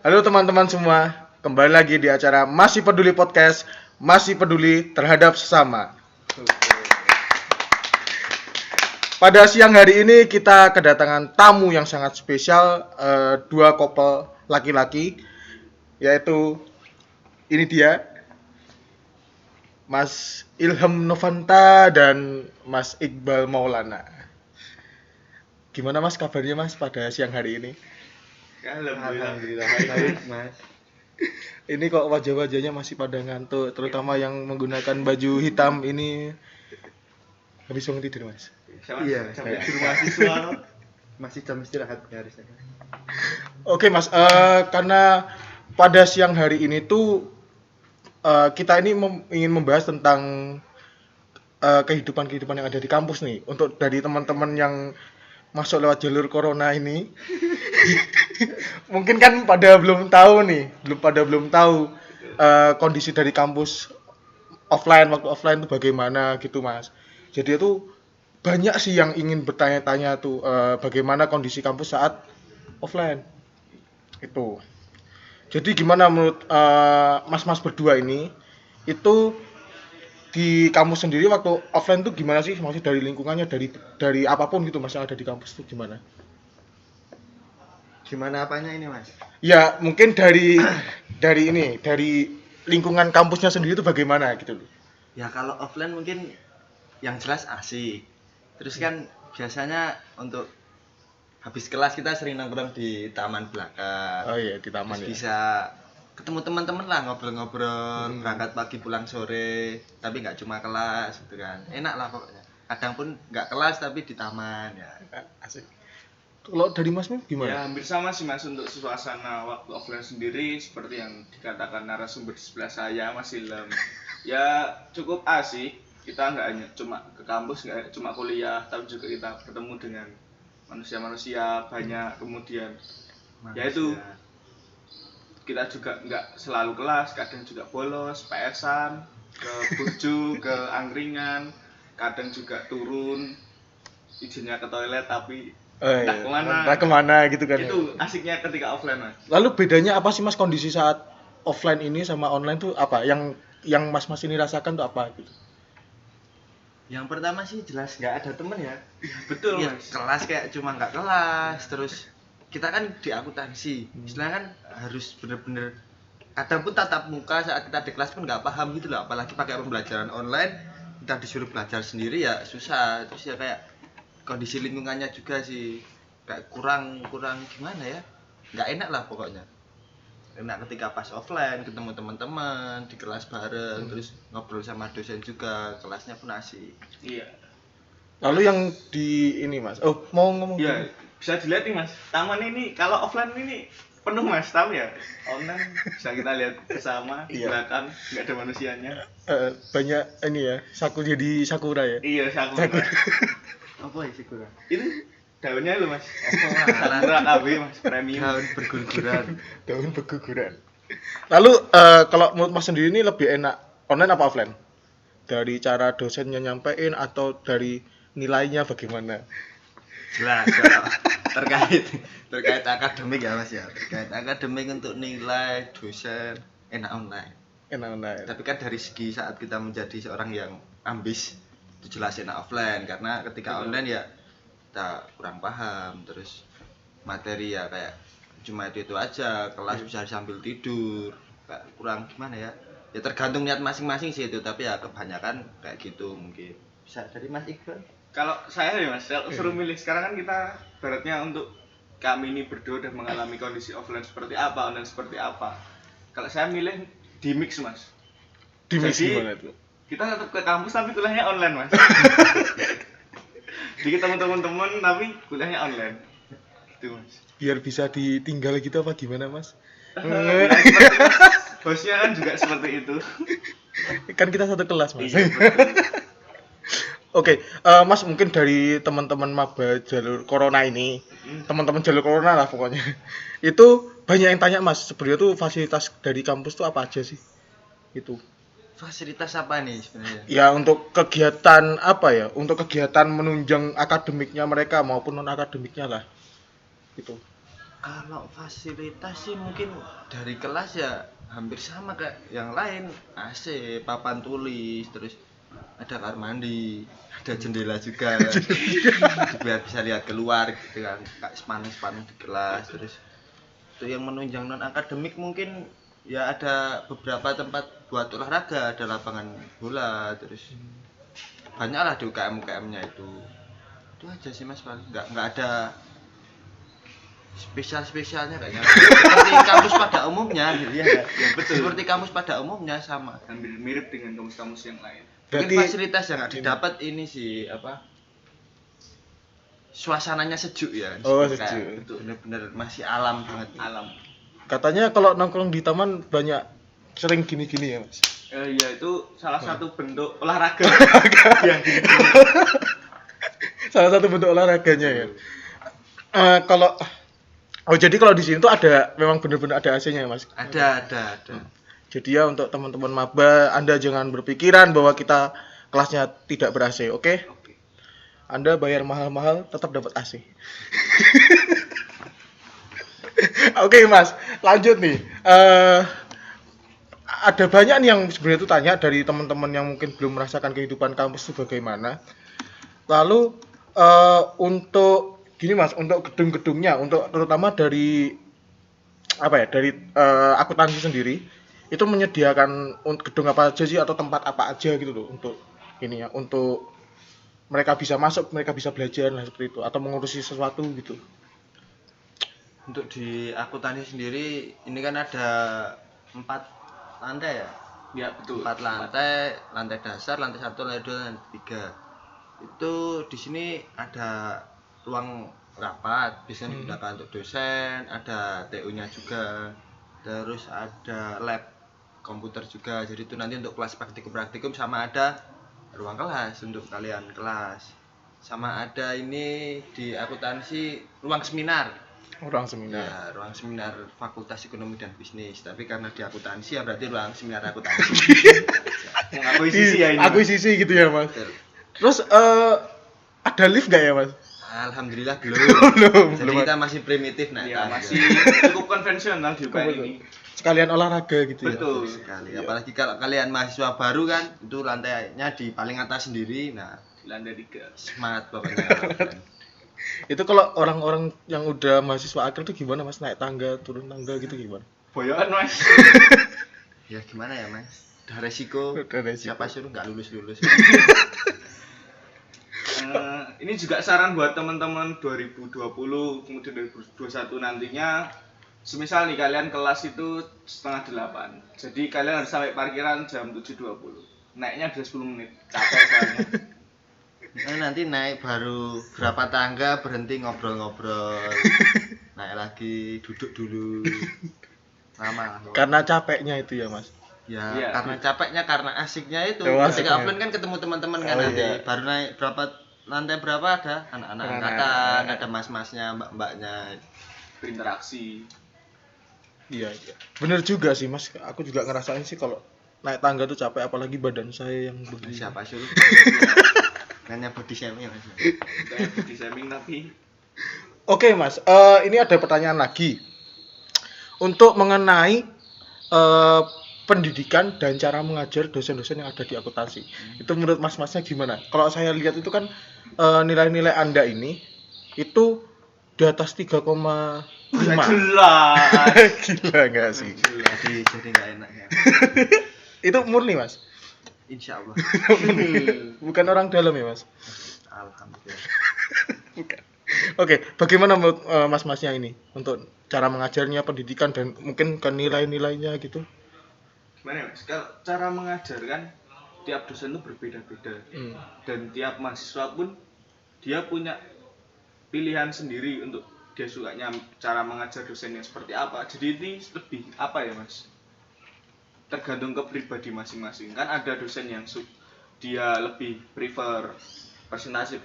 Halo teman-teman semua, kembali lagi di acara Masih Peduli Podcast, Masih Peduli Terhadap Sesama. Pada siang hari ini kita kedatangan tamu yang sangat spesial, dua couple laki-laki, yaitu ini dia, Mas Ilham Novanta dan Mas Iqbal Maulana. Gimana Mas kabarnya Mas pada siang hari ini? Alhamdulillah baik Mas. Ini kok wajah-wajahnya masih pada ngantuk, terutama yang menggunakan baju hitam ini. Habis bangun tidur Mas? Iya, Sampai di rumah siswa. masih jam istirahat ya harusnya. Oke Mas, karena pada siang hari ini tuh kita ini ingin membahas tentang kehidupan yang ada di kampus nih. Untuk dari teman-teman yang masuk lewat jalur corona ini, mungkin kan pada belum tahu kondisi dari kampus waktu offline itu bagaimana gitu Mas. Jadi itu banyak sih yang ingin bertanya-tanya tuh bagaimana kondisi kampus saat offline itu. Jadi gimana menurut mas-mas berdua ini itu di kampus sendiri waktu offline tuh gimana sih? Maksudnya dari lingkungannya, dari apapun gitu Mas yang ada di kampus tuh gimana? Gimana apanya ini Mas? Ya mungkin dari lingkungan kampusnya sendiri itu bagaimana gitu loh. Ya kalau offline mungkin yang jelas asik. Terus kan biasanya untuk habis kelas kita sering nongkrong di taman belakang. Oh iya di taman. Terus Ya. bisa ketemu teman-teman lah ngobrol-ngobrol, berangkat pagi pulang sore, tapi nggak cuma kelas gitu kan. Enak lah pokoknya. Kadang pun nggak kelas tapi di taman ya. Asik. Kalau dari Mas Mim Ya gimana? hampir sama sih Mas untuk suasana waktu offline sendiri seperti yang dikatakan narasumber di sebelah saya Mas Ilham. Ya cukup asik. Kita nggak hanya cuma ke kampus, nggak cuma kuliah, tapi juga kita ketemu dengan manusia-manusia banyak. Kemudian ya itu kita juga nggak selalu kelas, kadang juga bolos, PS-an, ke burju, ke angkringan, kadang juga turun, izinnya ke toilet tapi entah kemana gitu kan. itu asiknya ketika offline Mas. Lalu bedanya apa sih Mas kondisi saat offline ini sama online tuh apa? Yang Mas ini rasakan tuh apa gitu? Yang pertama sih jelas nggak ada temen ya. Betul Iya, Mas. kelas kayak cuma nggak kelas, terus kita kan di akuntansi, istilahnya kan harus bener-bener kadang pun tatap muka saat kita di kelas pun nggak paham gitu loh, apalagi pakai pembelajaran online, kita disuruh belajar sendiri ya susah, terus ya kayak kondisi lingkungannya juga sih kayak kurang gimana ya, nggak enak lah pokoknya. Enak ketika pas offline ketemu teman-teman di kelas bareng, terus ngobrol sama dosen juga, kelasnya pun asik. Iya. Lalu yang di ini Mas. Oh, mau ngomong. Iya, bisa dilihat nih Mas. Taman ini kalau offline ini penuh Mas, tahu ya? Online bisa kita lihat bersama di Iya. belakang nggak ada manusianya. Banyak ini ya, jadi sakura ya. Iya, sakura. Apa ya sih kurang? Itu daunnya loh Mas. Alah. Sakura KB Mas, premium. Daun berguguran. Daun berguguran. Lalu kalau menurut Mas sendiri ini lebih enak online apa offline? Dari cara dosennya nyampein atau dari nilainya bagaimana? Jelas kalau terkait akademik ya Mas ya, terkait akademik untuk nilai dosen enak online. Enak online. Tapi kan dari segi saat kita menjadi seorang yang ambis itu jelas enak offline, karena ketika online ya kita kurang paham, terus materi ya kayak cuma itu aja, kelas bisa sambil tidur, kayak kurang gimana ya. Ya tergantung niat masing-masing sih itu, tapi ya kebanyakan kayak gitu mungkin. Bisa dari Mas Iqbal? Kalau saya ya Mas, kalau suruh milih sekarang kan kita baratnya untuk kami ini berdua udah mengalami kondisi offline seperti apa, online seperti apa. Kalau saya milih di mix Mas. Di mix Jadi, gimana tuh? Kita tetap ke kampus tapi kuliahnya online Mas. Jadi ketemu teman-teman tapi kuliahnya online. Gitu Mas. Biar bisa ditinggal gitu apa gimana Mas? Bilang seperti itu, Mas. Bosnya kan juga seperti itu. Kan kita satu kelas Mas. Iya, betul. Oke, Mas mungkin dari teman-teman maba jalur corona ini, teman-teman jalur corona lah pokoknya. Itu banyak yang tanya Mas, sebenarnya tuh fasilitas dari kampus tuh apa aja sih? Itu. Fasilitas apa nih sebenarnya? Ya untuk kegiatan apa ya? Untuk kegiatan menunjang akademiknya mereka maupun non akademiknya lah. Itu. Kalau fasilitas sih mungkin dari kelas ya hampir sama kayak yang lain, AC, papan tulis, terus ada kamar mandi, ada jendela juga biar bisa lihat keluar gitu kan, kayak sepaneng di kelas. Terus itu yang menunjang non akademik mungkin ya ada beberapa tempat buat olahraga, ada lapangan bola, terus banyak lah di UKM-UKM-nya itu aja sih mas, paling nggak ada spesialnya kayaknya seperti kampus pada umumnya gitu ya. Ya betul. Seperti kampus pada umumnya sama. Hampir mirip dengan kampus-kampus yang lain. Mungkin Berarti fasilitas yang nggak didapat ini sih apa? Suasananya sejuk ya. Oh, Kayak sejuk. itu bener-bener masih alam banget. Alam. katanya kalau nongkrong di taman banyak sering gini-gini ya mas. Ya itu salah satu bentuk olahraga yang Salah satu bentuk olahraganya ya. Kalau jadi kalau di sini tuh ada memang benar-benar ada AC-nya ya mas. Ada. Jadi ya untuk teman-teman maba, Anda jangan berpikiran bahwa kita kelasnya tidak ber-AC, oke? Oke. Anda bayar mahal-mahal tetap dapat AC. Oke mas, lanjut nih. Ada banyak nih yang sebenarnya itu tanya dari teman-teman yang mungkin belum merasakan kehidupan kampus itu bagaimana. Lalu untuk gini mas, untuk gedung-gedungnya, untuk terutama dari apa ya, dari akuntansi sendiri itu menyediakan gedung apa aja sih atau tempat apa aja gitu loh untuk ini ya, untuk mereka bisa masuk, mereka bisa belajar lah seperti itu atau mengurusi sesuatu gitu. Untuk di akuntansi sendiri ini kan ada 4 lantai ya. Ya betul. 4 lantai dasar, lantai 1, lantai 2, lantai 3. Itu di sini ada ruang rapat, biasanya digunakan untuk dosen, ada TU-nya juga, terus ada lab komputer juga. Jadi itu nanti untuk kelas praktikum sama ada ruang kelas untuk kalian kelas. Sama ada ini di akuntansi ruang seminar. Ruang seminar. Ya, ruang seminar Fakultas Ekonomi dan Bisnis. Tapi karena di akuntansi ya berarti ruang seminar akuntansi. Mengakuisisi ya ini. Akuisisi gitu ya mas. Betul. Terus ada lift gak ya mas? Alhamdulillah belum. Jadi belum. kita masih primitif nah. Ya masih cukup konvensional di UKM ini. Sekalian olahraga gitu ya. Betul. Sekali. Apalagi kalau kalian mahasiswa baru kan, itu lantainya di paling atas sendiri. Nah, Lantai 3. semangat pokoknya. Itu kalau orang-orang yang udah mahasiswa akhir tuh gimana mas, naik tangga, turun tangga gitu gimana? Boyokan mas. Ya gimana ya mas? Udah resiko. Udah resiko. Siapa suruh nggak lulus. Ini juga saran buat teman-teman 2020 kemudian 2021 nantinya. Semisal nih kalian kelas itu 7:30. Jadi kalian harus sampai parkiran jam 7.20. Naiknya bisa 10 menit. Capek soalnya. Nanti naik baru berapa tangga berhenti ngobrol-ngobrol. Naik lagi duduk dulu. Lama. Karena capeknya itu ya mas. Ya, Iya. karena capeknya, karena asiknya itu. Oh, Ketika asiknya. offline kan ketemu teman-teman kan Oh, nanti. iya. Baru naik lantai berapa ada anak-anak angkatan, ada mas-masnya, mbak-mbaknya. Berinteraksi. Iya. Bener juga sih mas, aku juga ngerasain sih kalau naik tangga tuh capek, apalagi badan saya yang begini. Siapa suruh? Hanya body shaming ya mas. Kayak body shaming tapi Oke mas, ini ada pertanyaan lagi. Untuk mengenai pendidikan dan cara mengajar dosen-dosen yang ada di akuntansi. Itu menurut mas-masnya gimana? Kalau saya lihat itu kan nilai-nilai Anda ini itu di atas 3,5. jelas. Gila enggak sih? Jadi nggak enak ya. Itu murni mas? Insya Allah. Bukan orang dalam ya mas? Alhamdulillah. Bukan. Oke, bagaimana menurut mas-masnya ini untuk cara mengajarnya, pendidikan dan mungkin ke nilai-nilainya gitu? Gimana ya mas? Kalau cara mengajar kan tiap dosen itu berbeda-beda. Dan tiap mahasiswa pun dia punya pilihan sendiri untuk dia sukanya cara mengajar dosennya seperti apa. Jadi ini lebih apa ya mas? Tergantung ke pribadi masing-masing. Kan ada dosen yang dia lebih prefer presentasi,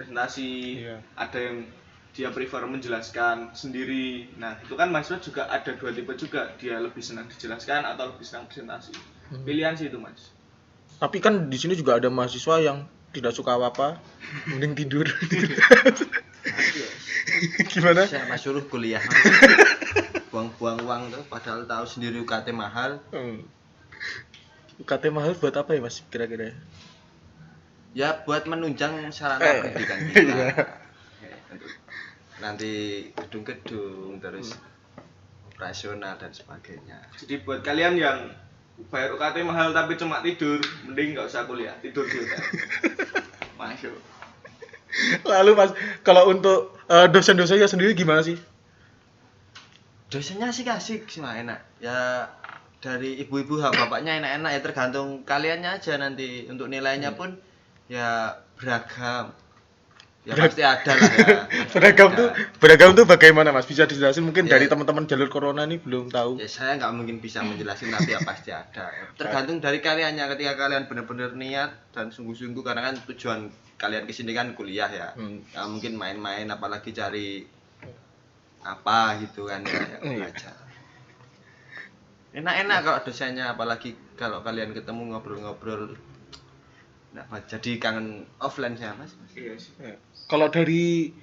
Iya. ada yang dia prefer menjelaskan sendiri. Nah itu kan mahasiswa juga ada dua tipe juga, dia lebih senang dijelaskan atau lebih senang presentasi. Pilihan sih itu mas. Tapi kan di sini juga ada mahasiswa yang tidak suka apa-apa, mending tidur. Gimana? Saya mas suruh kuliah. buang-buang uang tuh padahal tahu sendiri UKT mahal. UKT mahal buat apa ya Mas kira-kira? Ya buat menunjang sarana pendidikan Iya. kita. Untuk nanti gedung-gedung terus operasional dan sebagainya. Jadi buat kalian yang bayar UKT mahal tapi cuma tidur, mending nggak usah kuliah, tidur di hotel. Masuk. Lalu Mas, kalau untuk dosen-dosennya sendiri gimana sih? Dosennya asik-asik sih mah enak. Ya dari ibu-ibu bapaknya enak-enak ya tergantung kaliannya aja nanti. Untuk nilainya pun ya beragam. Ya pasti ada lah ya. Beragam tuh bagaimana Mas? Bisa dijelasin mungkin Ya. dari teman-teman jalur corona nih belum tahu. Ya saya nggak mungkin bisa menjelaskan tapi ya pasti ada. Tergantung dari kaliannya ketika kalian benar-benar niat dan sungguh-sungguh karena kan tujuan kalian kesini kan kuliah ya. Ya mungkin main-main apalagi cari apa gitu kan ya belajar. Enak-enak kalau dosennya apalagi kalau kalian ketemu ngobrol-ngobrol. Nah, jadi kangen offline sih Mas. Iya sih. Ya. Kalau dari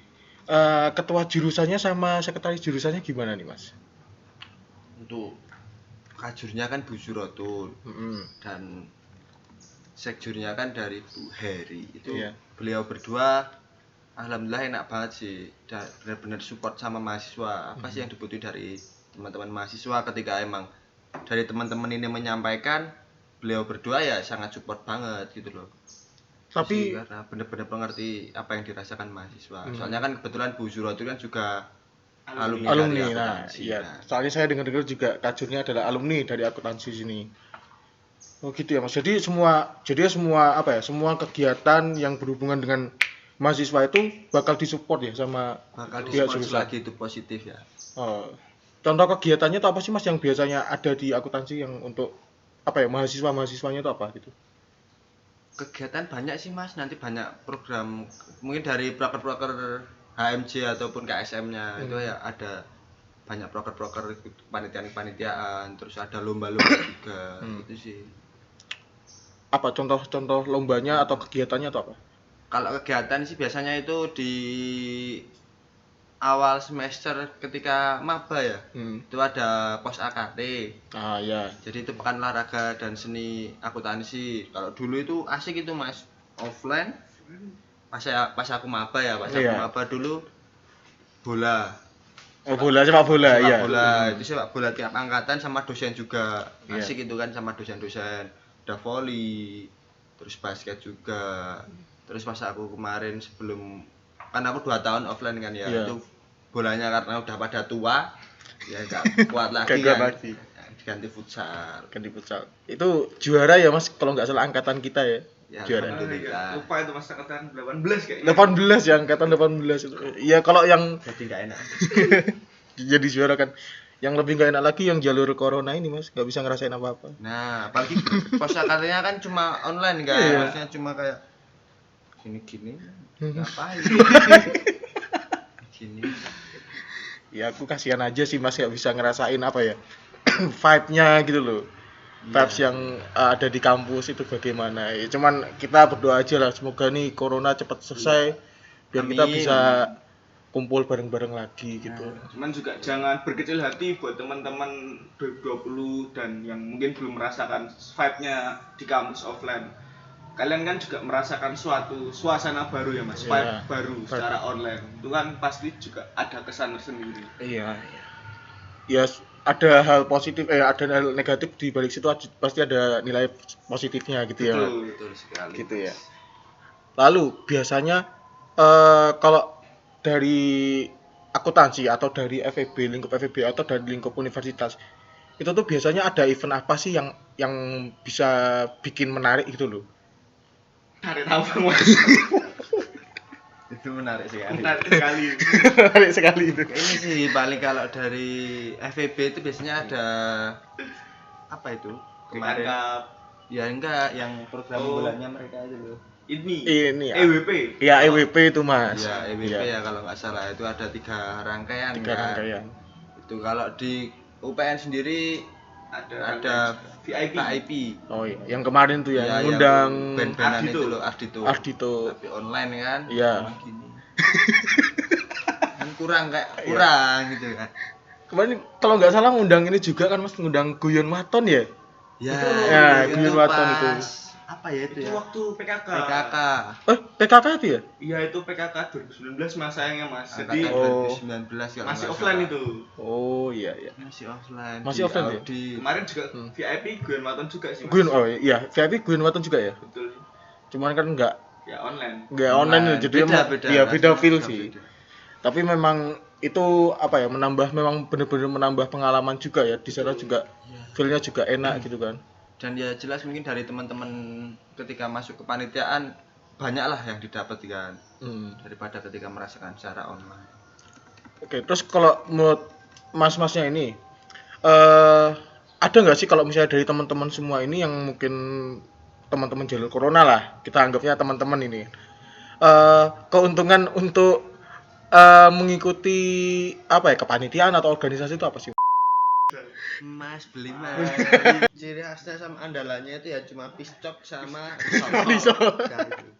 ketua jurusannya sama sekretaris jurusannya gimana nih Mas? Untuk kajurnya kan Bu Surotul Mm-mm. dan sekjurnya kan dari Bu Heri itu Iya. beliau berdua alhamdulillah enak banget sih benar-benar support sama mahasiswa apa sih yang dibutuhin dari teman-teman mahasiswa ketika emang dari teman-teman ini menyampaikan beliau berdua ya sangat support banget gitu loh. Tapi Jadi, karena benar-benar mengerti apa yang dirasakan mahasiswa. Soalnya kan kebetulan Bu Surotul kan juga alumni alumni, dari nah akuntansi. iya. Nah, Soalnya saya dengar-dengar juga kajurnya adalah alumni dari akuntansi sini. Oh gitu ya Mas. Jadi semua apa ya? Semua kegiatan yang berhubungan dengan mahasiswa itu bakal disupport ya sama bakal pihak disupport jurusan. lagi itu positif ya. Oh. Contoh kegiatannya itu apa sih Mas yang biasanya ada di akuntansi yang untuk apa ya mahasiswanya itu apa gitu? Kegiatan banyak sih Mas, nanti banyak program mungkin dari proker-proker HMJ ataupun KSM-nya itu ya ada banyak proker-proker panitiaan, terus ada lomba-lomba juga gitu sih. Apa contoh-contoh lombanya atau kegiatannya atau apa? Kalau kegiatan sih biasanya itu di awal semester ketika maba ya. Itu ada pos AKT. Ah ya. Jadi itu pekan olahraga dan seni akuntansi. Kalau dulu itu asik itu Mas, offline. Pas aku maba ya, pas aku maba dulu bola. Oh bola, sepak bola Sepak ya. bola, itu sepak bola tiap angkatan sama dosen juga. Asik itu kan sama dosen-dosen. Ada volley, terus basket juga. Terus pas aku kemarin sebelum kan aku 2 tahun offline kan ya, itu bolanya karena udah pada tua ya enggak kuat lagi kan. Ganti futsal. Itu juara ya Mas kalau nggak salah angkatan kita ya. Ya, Juara. alhamdulillah. Lupa itu Mas angkatan 18 kayaknya. 18 ya angkatan 18 itu. Iya kalau yang Jadi enggak enak. jadi juara kan. Yang lebih nggak enak lagi yang jalur corona ini Mas, nggak bisa ngerasain apa-apa. Nah, apalagi pos katanya kan cuma online kan, maksudnya cuma kayak gini-gini. Ngapain? Gini. Ya aku kasihan aja sih Mas nggak bisa ngerasain apa ya vibe-nya gitu loh. Vibes yang ada di kampus itu bagaimana ya. Cuman kita berdoa aja lah semoga nih corona cepat selesai biar kita bisa kumpul bareng-bareng lagi gitu. Cuman juga jangan berkecil hati buat teman-teman 2020 dan yang mungkin belum merasakan vibe-nya di kampus offline. Kalian kan juga merasakan suatu suasana baru ya Mas, vibe baru secara online. Itu kan pasti juga ada kesan tersendiri. Iya. Ya ada hal positif ada hal negatif di balik situ pasti ada nilai positifnya gitu ya. Betul sekali. Gitu ya. Lalu biasanya kalau dari akuntansi atau dari FEB, lingkup FEB atau dari lingkup universitas itu tuh biasanya ada event apa sih yang bisa bikin menarik gitu loh. Tarik tahu Mas. Itu menarik sekali. Menarik sekali itu. Ini sih paling kalau dari FEB itu biasanya ada apa itu? Kemarin ya enggak yang program bulannya mereka itu loh. Ini ya. EWP. Iya, EWP itu Mas. Ya, EWP ya kalau nggak salah itu ada 3 rangkaian. 3 rangkaian. Itu kalau di UPN sendiri ada VIP. Oh iya, yang kemarin tuh ya, ngundang band-bandan itu loh, Ardito. Tapi online kan. Iya. Gini. Kan kurang gitu kan. kemarin kalau nggak salah ngundang ini juga kan Mas, ngundang Guyon Waton ya. Ya, Ya, Guyon Waton itu. Apa ya itu Itu ya? waktu PKK. PKK. PKK itu ya? Iya itu PKK 2019 mas sayangnya mas. Jadi Oh. 2019 kalau masih nggak offline salah. itu. Oh iya iya. Masih offline. Masih di offline ya? Audi. Kemarin juga VIP Guyon Waton juga sih mas. Guyon oh iya, VIP Guyon Waton juga ya. Betul. Cuman kan nggak Ya online. online ya, jadi emang- iya beda feel beda, sih. beda. Tapi memang itu apa ya, menambah, memang benar-benar menambah pengalaman juga ya. Di sana juga feel-nya juga enak gitu kan. Dan ya jelas mungkin dari teman-teman ketika masuk ke panitiaan banyaklah yang didapat kan daripada ketika merasakan secara online. Oke, terus kalau menurut mas-masnya ini ada nggak sih kalau misalnya dari teman-teman semua ini yang mungkin teman-teman jalur corona lah, kita anggapnya teman-teman ini, keuntungan untuk mengikuti apa ya, kepanitiaan atau organisasi itu apa sih? Mas beli mas. Ciri khasnya sama andalannya itu ya cuma piscop sama Risol.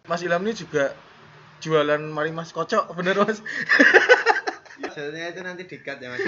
Mas Ilham ini juga jualan mari mas kocok, bener mas? Sebenarnya itu nanti dikat ya mas.